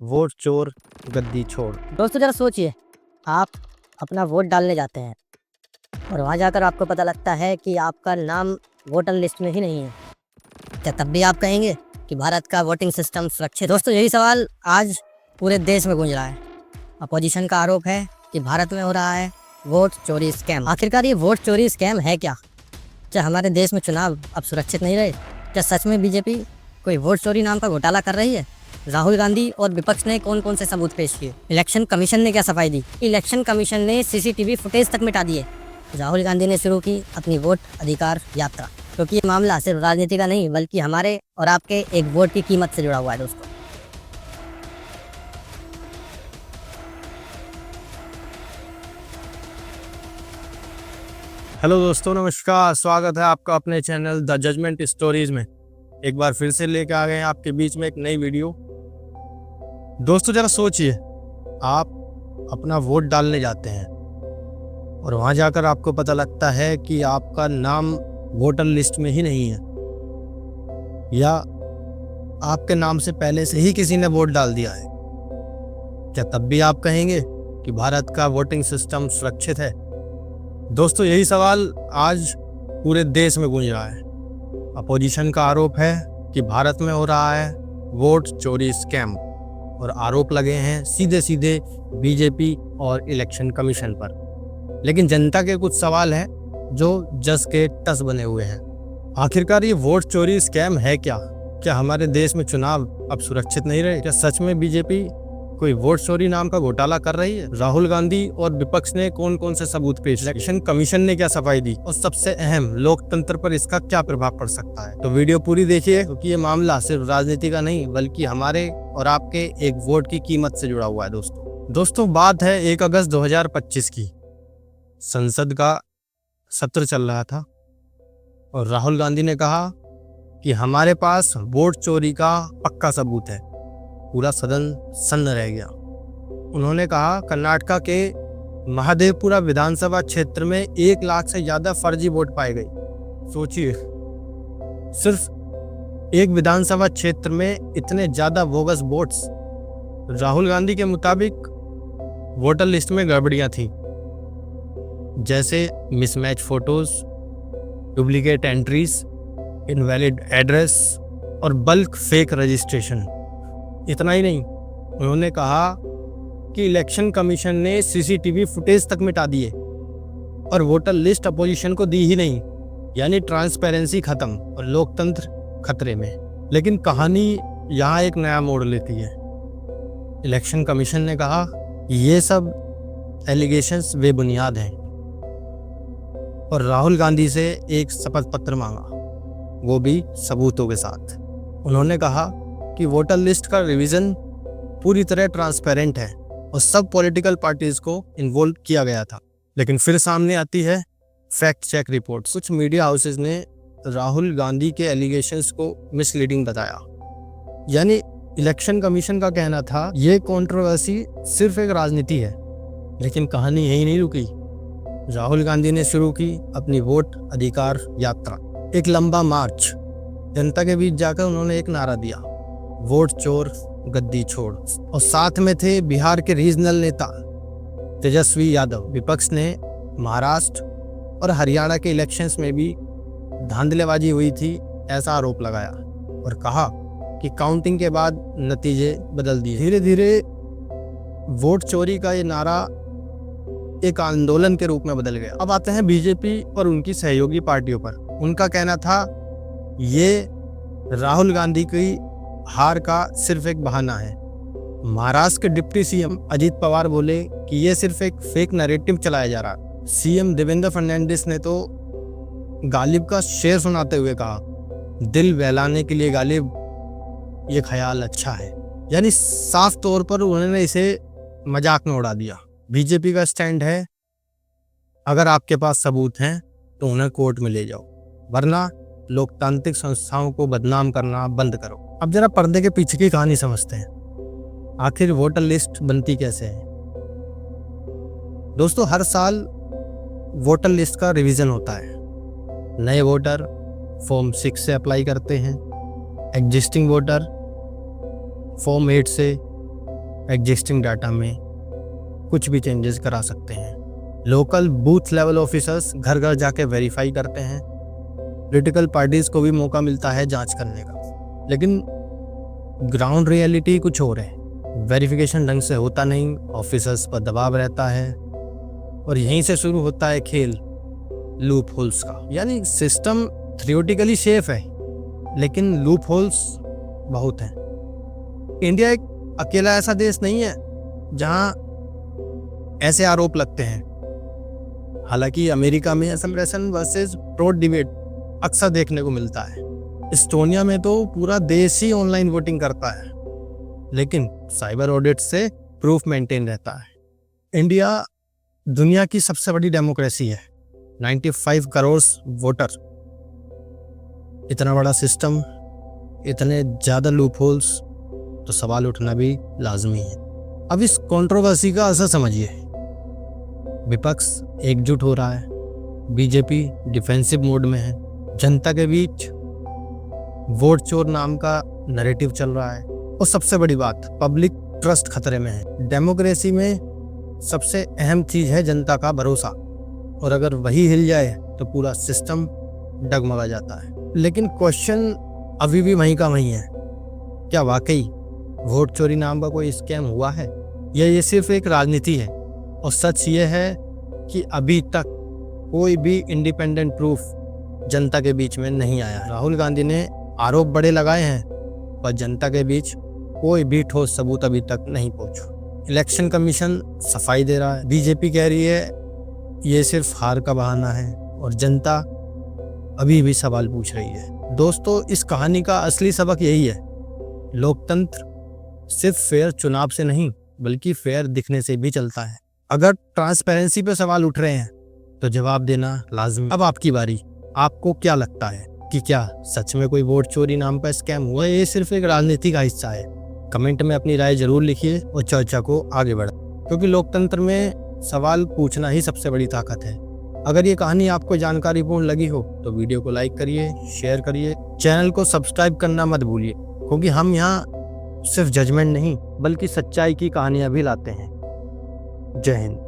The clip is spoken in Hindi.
वोट चोर गद्दी छोड़। दोस्तों जरा सोचिए, आप अपना वोट डालने जाते हैं और वहाँ जाकर आपको पता लगता है कि आपका नाम वोटर लिस्ट में ही नहीं है। क्या तब भी आप कहेंगे कि भारत का वोटिंग सिस्टम सुरक्षित? दोस्तों यही सवाल आज पूरे देश में गूंज रहा है। अपोजिशन का आरोप है कि भारत में हो रहा है वोट चोरी स्कैम। आखिरकार ये वोट चोरी स्कैम है क्या? क्या हमारे देश में चुनाव अब सुरक्षित नहीं रहे? क्या सच में बीजेपी कोई वोट चोरी नाम का घोटाला कर रही है? राहुल गांधी और विपक्ष ने कौन कौन से सबूत पेश किए? इलेक्शन कमीशन ने क्या सफाई दी? इलेक्शन कमीशन ने सीसीटीवी फुटेज तक मिटा दिए। राहुल गांधी ने शुरू की अपनी वोट अधिकार यात्रा, क्योंकि ये मामला सिर्फ राजनीति का नहीं बल्कि हमारे और आपके एक वोट की कीमत से जुड़ा हुआ है। दोस्तों हेलो दोस्तों, नमस्कार। स्वागत है आपका अपने चैनल द जजमेंट स्टोरीज में। एक बार फिर से लेकर आ गए हैं आपके बीच में एक नई वीडियो। दोस्तों जरा सोचिए, आप अपना वोट डालने जाते हैं और वहां जाकर आपको पता लगता है कि आपका नाम वोटर लिस्ट में ही नहीं है, या आपके नाम से पहले से ही किसी ने वोट डाल दिया है। क्या तब भी आप कहेंगे कि भारत का वोटिंग सिस्टम सुरक्षित है? दोस्तों यही सवाल आज पूरे देश में गूंज रहा है। अपोजिशन का आरोप है कि भारत में हो रहा है वोट चोरी स्कैम, और आरोप लगे हैं सीधे सीधे बीजेपी और इलेक्शन कमीशन पर। लेकिन जनता के कुछ सवाल हैं जो जस के तस बने हुए हैं। आखिरकार ये वोट चोरी स्कैम है क्या? क्या हमारे देश में चुनाव अब सुरक्षित नहीं रहे? क्या सच में बीजेपी कोई वोट चोरी नाम का घोटाला कर रही है? राहुल गांधी और विपक्ष ने कौन कौन से सबूत पेश? इलेक्शन कमीशन ने क्या सफाई दी? और सबसे अहम, लोकतंत्र पर इसका क्या प्रभाव पड़ सकता है? तो वीडियो पूरी देखिए, क्योंकि ये मामला सिर्फ राजनीति का नहीं बल्कि हमारे और आपके एक वोट की कीमत से जुड़ा हुआ है। दोस्तों बात है 1 अगस्त 2025 की। संसद का सत्र चल रहा था और राहुल गांधी ने कहा कि हमारे पास वोट चोरी का पक्का सबूत है। पूरा सदन सन्न रह गया। उन्होंने कहा कर्नाटका के महादेवपुरा विधानसभा क्षेत्र में 1 लाख से ज्यादा फर्जी वोट पाए गए। सोचिए, सिर्फ एक विधानसभा क्षेत्र में इतने ज्यादा बोगस वोट्स। राहुल गांधी के मुताबिक वोटर लिस्ट में गड़बड़ियां थी, जैसे mismatch photos, duplicate entries, invalid address और बल्क फेक रजिस्ट्रेशन। इतना ही नहीं, उन्होंने कहा कि इलेक्शन कमीशन ने सीसीटीवी फुटेज तक मिटा दिए और वोटर लिस्ट अपोजिशन को दी ही नहीं, यानी ट्रांसपेरेंसी खत्म और लोकतंत्र खतरे में। लेकिन कहानी यहाँ एक नया मोड़ लेती है। इलेक्शन कमीशन ने कहा ये सब एलिगेशंस बेबुनियाद हैं और राहुल गांधी से एक शपथ पत्र मांगा, वो भी सबूतों के साथ। उन्होंने कहा कि वोटर लिस्ट का रिवीजन पूरी तरह ट्रांसपेरेंट है और सब पॉलिटिकल पार्टीज को इन्वॉल्व किया गया था। लेकिन फिर सामने आती है फैक्ट चेक रिपोर्ट। कुछ मीडिया हाउसेस ने राहुल गांधी के एलिगेशंस को मिसलीडिंग बताया। यानी इलेक्शन कमीशन का कहना था ये कंट्रोवर्सी सिर्फ एक राजनीति है। लेकिन कहानी यही नहीं रुकी। राहुल गांधी ने शुरू की अपनी वोट अधिकार यात्रा। एक लंबा मार्च, जनता के बीच जाकर उन्होंने एक नारा दिया, वोट चोर गद्दी छोड़। और साथ में थे बिहार के रीजनल नेता तेजस्वी यादव। विपक्ष ने महाराष्ट्र और हरियाणा के इलेक्शंस में भी धांधलेबाजी हुई थी ऐसा आरोप लगाया और कहा कि काउंटिंग के बाद नतीजे बदल दिए। धीरे धीरे वोट चोरी का ये नारा एक आंदोलन के रूप में बदल गया। अब आते हैं बीजेपी और उनकी सहयोगी पार्टियों पर। उनका कहना था ये राहुल गांधी की हार का सिर्फ एक बहाना है। महाराष्ट्र के डिप्टी सीएम अजीत पवार बोले कि ये सिर्फ एक फेक नैरेटिव चलाया जा रहा है। सीएम देवेंद्र फर्नांडिस ने तो गालिब का शेर सुनाते हुए कहा, दिल बहलाने के लिए गालिब ये ख्याल अच्छा है। यानी साफ तौर पर उन्होंने इसे मजाक में उड़ा दिया। बीजेपी का स्टैंड है, अगर आपके पास सबूत हैं तो उन्हें कोर्ट में ले जाओ, वरना लोकतांत्रिक संस्थाओं को बदनाम करना बंद करो। अब जरा पर्दे के पीछे की कहानी समझते हैं। आखिर वोटर लिस्ट बनती कैसे है? दोस्तों हर साल वोटर लिस्ट का रिवीजन होता है। नए वोटर फॉर्म 6 से अप्लाई करते हैं, एग्जिस्टिंग वोटर फॉर्म 8 से, एग्जिस्टिंग डाटा में कुछ भी चेंजेस करा सकते हैं। लोकल बूथ लेवल ऑफिसर्स घर घर जाके वेरीफाई करते हैं। पॉलिटिकल पार्टीज को भी मौका मिलता है जांच करने का। लेकिन ग्राउंड रियलिटी कुछ और है। वेरिफिकेशन ढंग से होता नहीं, ऑफिसर्स पर दबाव रहता है और यहीं से शुरू होता है खेल लूप होल्स का। यानी सिस्टम थियोरेटिकली सेफ है लेकिन लूप होल्स बहुत हैं। इंडिया एक अकेला ऐसा देश नहीं है जहां ऐसे आरोप लगते हैं। हालांकि अमेरिका में असम्प्रेशन वर्सेस फ्रॉड डिबेट अक्सर देखने को मिलता है। एस्टोनिया में तो पूरा देश ही ऑनलाइन वोटिंग करता है, लेकिन साइबर ऑडिट से प्रूफ मेंटेन रहता है। इंडिया दुनिया की सबसे बड़ी डेमोक्रेसी है, 95 करोड़ वोटर। इतना बड़ा सिस्टम, इतने ज़्यादा लूप होल्स, तो सवाल उठना भी लाजमी है। अब इस कंट्रोवर्सी का असर समझिए। विपक्ष एकजुट हो रहा है, बीजेपी डिफेंसिव मोड में है, जनता के बीच वोट चोर नाम का नैरेटिव चल रहा है और सबसे बड़ी बात, पब्लिक ट्रस्ट खतरे में है। डेमोक्रेसी में सबसे अहम चीज है जनता का भरोसा, और अगर वही हिल जाए तो पूरा सिस्टम डगमगा जाता है। लेकिन क्वेश्चन अभी भी वहीं का वहीं है, क्या वाकई वोट चोरी नाम का कोई स्कैम हुआ है या ये सिर्फ एक राजनीति है? और सच ये है कि अभी तक कोई भी इंडिपेंडेंट प्रूफ जनता के बीच में नहीं आया। राहुल गांधी ने आरोप बड़े लगाए हैं पर जनता के बीच कोई भी ठोस सबूत अभी तक नहीं पहुंचा। इलेक्शन कमीशन सफाई दे रहा है, बीजेपी कह रही है ये सिर्फ हार का बहाना है, और जनता अभी भी सवाल पूछ रही है। दोस्तों, इस कहानी का असली सबक यही है, लोकतंत्र सिर्फ फेयर चुनाव से नहीं बल्कि फेयर दिखने से भी चलता है। अगर ट्रांसपेरेंसी पे सवाल उठ रहे हैं तो जवाब देना लाजमी। अब आपकी बारी, आपको क्या लगता है कि क्या सच में कोई वोट चोरी नाम पर स्कैम हुआ है, ये सिर्फ एक राजनीति का हिस्सा है? कमेंट में अपनी राय जरूर लिखिए और चर्चा को आगे बढ़ाएं, क्योंकि लोकतंत्र में सवाल पूछना ही सबसे बड़ी ताकत है। अगर ये कहानी आपको जानकारीपूर्ण लगी हो तो वीडियो को लाइक करिए, शेयर करिए, चैनल को सब्सक्राइब करना मत भूलिए, क्योंकि हम यहाँ सिर्फ जजमेंट नहीं बल्कि सच्चाई की कहानियां भी लाते हैं। जय हिंद।